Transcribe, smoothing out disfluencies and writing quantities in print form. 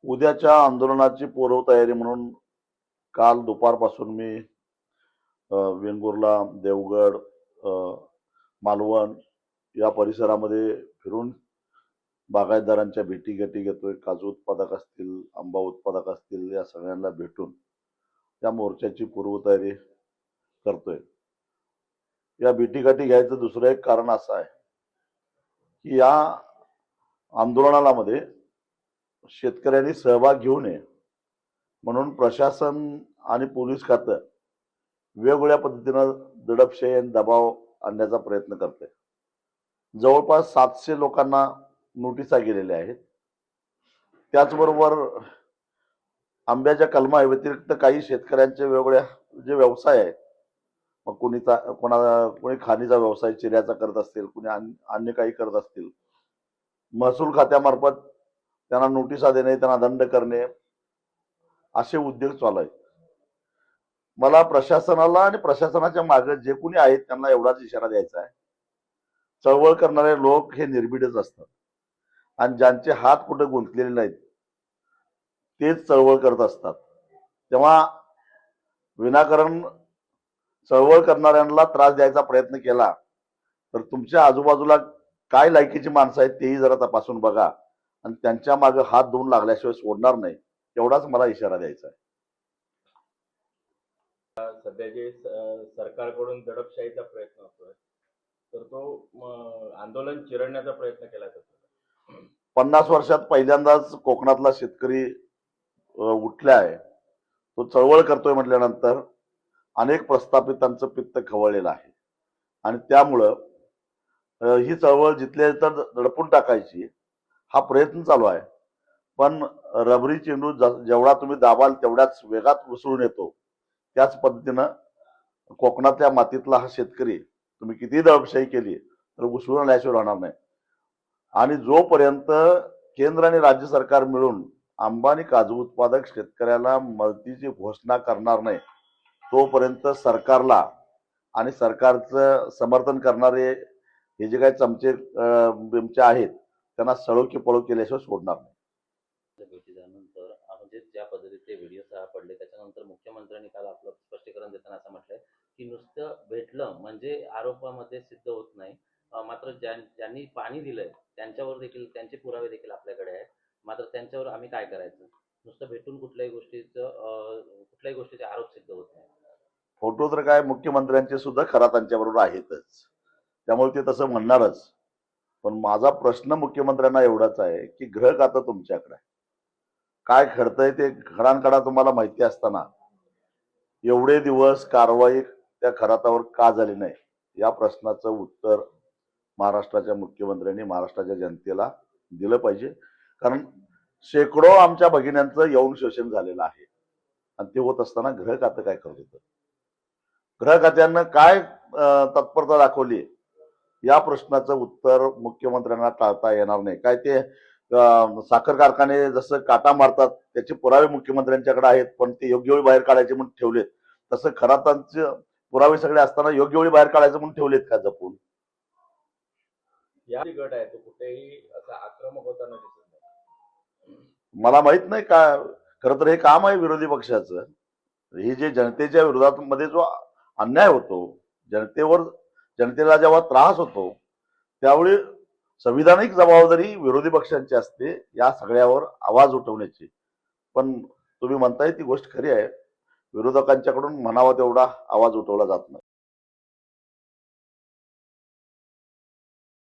उद्याच्या आंदोलनाची पूर्वतयारी म्हणून काल दुपारपासून मी वेंगुर्ला, देवगड, मालवण या परिसरामध्ये फिरून बागायतदारांच्या भेटीगाठी घेतोय. काजू उत्पादक असतील, आंबा उत्पादक असतील, या सगळ्यांना भेटून त्या मोर्चाची पूर्वतयारी करतोय. या भेटीगाठी घ्यायचं दुसरं एक कारण असं आहे की या आंदोलनामध्ये शेतकऱ्यांनी सहभाग घेऊ नये म्हणून प्रशासन आणि पोलीस खातं वेगवेगळ्या पद्धतीनं दडपशाही आणि दबाव आणण्याचा प्रयत्न करते. जवळपास 700 लोकांना नोटिसा गेलेल्या आहेत. त्याचबरोबर आंब्याच्या कलमा व्यतिरिक्त काही शेतकऱ्यांचे वेगवेगळ्या जे व्यवसाय आहेत, मग कोणी खाणीचा व्यवसाय चिऱ्याचा करत असतील, कुणी अन्य काही करत असतील, महसूल खात्यामार्फत त्यांना नोटिसा देणे, त्यांना दंड करणे, असे उद्योग चालू आहेत. मला प्रशासनाला आणि प्रशासनाच्या मागे जे कोणी आहेत त्यांना एवढाच इशारा द्यायचा आहे, चळवळ करणारे लोक हे निर्भीडच असतात आणि ज्यांचे हात कुठे गुंतलेले नाहीत तेच चळवळ करत असतात. तेव्हा विनाकारण चळवळ करणाऱ्यांना त्रास द्यायचा प्रयत्न केला तर तुमच्या आजूबाजूला काय लायकीची माणसं आहेत तेही जरा तपासून बघा आणि त्यांच्या मागे हात धुवून लागल्याशिवाय सोडणार नाही, एवढाच मला इशारा द्यायचा आहे. सध्या जे सरकारकडून दडपशाहीचा प्रयत्न होतोय तर तो आंदोलन चिरडण्याचा प्रयत्न केला जातो. 50 वर्षात पहिल्यांदाच कोकणातला शेतकरी उठला आहे. तो चळवळ करतोय म्हटल्यानंतर अनेक प्रस्थापितांचं पित्त खवळलेलं आहे आणि त्यामुळं ही चळवळ जिथल्या तर दडपून टाकायची हा प्रयत्न चालू आहे. पण रबरी चेंडू जेवढा तुम्ही दाबाल तेवढ्याच वेगात उसळून येतो. त्याच पद्धतीनं कोकणातल्या मातीतला हा शेतकरी तुम्ही किती दडपशाही केली तर उसळून आल्याशिवाय राहणार नाही. आणि जोपर्यंत केंद्र आणि राज्य सरकार मिळून आंबा आणि काजू उत्पादक शेतकऱ्याला मदतीची घोषणा करणार नाही तोपर्यंत सरकारला आणि सरकारचं समर्थन करणारे हे जे काही चमचे बिमचे आहेत त्यांना सळो की पळो केल्याशिवाय सोडणार नाही. भेटीनंतर म्हणजे ज्या पद्धतीचे व्हिडिओ सापडले त्याच्यानंतर मुख्यमंत्र्यांनी काल आपलं स्पष्टीकरण देताना असं म्हटलंय की नुसतं भेटलं म्हणजे आरोपामध्ये सिद्ध होत नाही, मात्र ज्यांनी पाणी दिलंय त्यांच्यावर देखील त्यांचे पुरावे देखील आपल्याकडे आहेत, मात्र त्यांच्यावर आम्ही काय करायचं, नुसतं भेटून कुठल्याही गोष्टीचे आरोप सिद्ध होत नाही. फोटो तर काय मुख्यमंत्र्यांचे सुद्धा खरा त्यांच्याबरोबर आहेतच, त्यामुळे ते तसं म्हणणारच. पण माझा प्रश्न मुख्यमंत्र्यांना एवढाच आहे की गृह खातं तुमच्याकडे काय घडतंय ते घडांकडा तुम्हाला माहिती असताना एवढे दिवस कारवाई त्या खरातावर का झाली नाही, या प्रश्नाचं उत्तर महाराष्ट्राच्या मुख्यमंत्र्यांनी महाराष्ट्राच्या जनतेला दिलं पाहिजे. कारण शेकडो आमच्या भगिन्यांचं यौन शोषण झालेलं आहे आणि ते होत असताना गृह खातं काय करत होतं, गृह खात्यानं काय तत्परता दाखवली, या प्रश्नाचं उत्तर मुख्यमंत्र्यांना टाळता येणार नाही. काय ते साखर कारखाने जसं काटा मारतात त्याचे पुरावे मुख्यमंत्र्यांच्याकडे आहेत पण ते योग्य वेळी बाहेर काढायचे म्हणून ठेवलेत, तसं खरातांचे पुरावे सगळे असताना योग्य वेळी बाहेर काढायचं म्हणून ठेवलेत का जपून? या गट आहे तो कुठेही असा आक्रमक होताना दिसत नाही. मला माहित नाही का, खरं तर हे काम आहे विरोधी पक्षाचं. हे जे जनतेच्या विरोधात मध्ये जो अन्याय होतो, जनतेला जेव्हा त्रास होतो त्यावेळी संविधानिक जबाबदारी विरोधी पक्षांची असते या सगळ्यावर आवाज उठवण्याची. पण तुम्ही म्हणताय ती गोष्ट खरी आहे, विरोधकांच्याकडून म्हणावा तेवढा आवाज उठवला जात नाही.